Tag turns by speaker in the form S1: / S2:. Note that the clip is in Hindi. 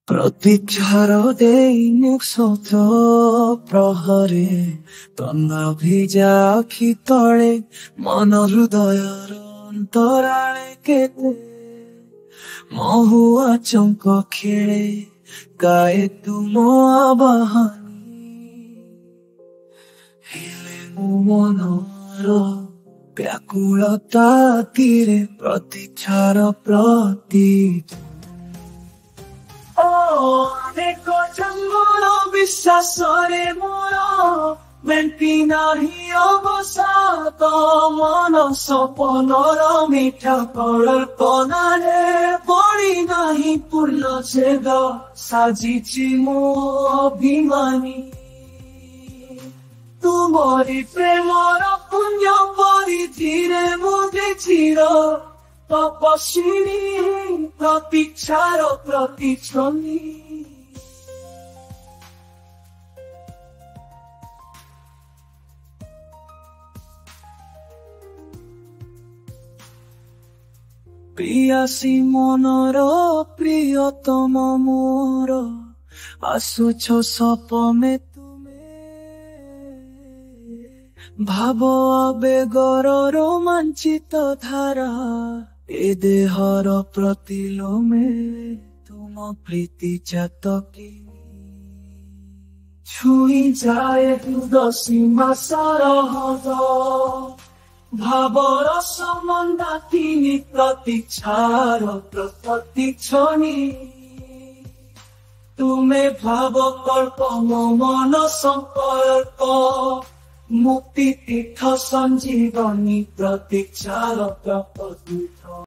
S1: प्रतीक्षार मुक्त प्रहरे तन्ना भिजा आखि तले मन हृदयर अंतराले केते महुआ चंक खेले गाए तुम आवाहनी हेले मो मनर व्याकुलता तीरे प्रतीक्षार प्रतीक अनेक जन्मर विश्वासरे मोर मेंटी नाही अवसाद मन सपनर मिठा कल्पनारे पड़ी नाही पूर्ण छेद साजिछि मो अभिमानी तुमरी प्रेमर पुण्य परिधिरे मुझे चिर तपस्विनी प्रतीक्षार प्रतीक्षणी प्रियासी मनर प्रियतम मोर आसुछ सपने भाव आवेगर रोमांचित धारा ए देहर प्रतिलोमे तुम प्रीति चातकी छुई जाए सीमा सरहद भावर समन्दातिनी प्रतीक्षार प्रतीक्षणी तुम्हें भाव कल्प मो मन संकल्प मुक्ति तीर्थ संजीवनी प्रतीक्षार प्रतीक्ष।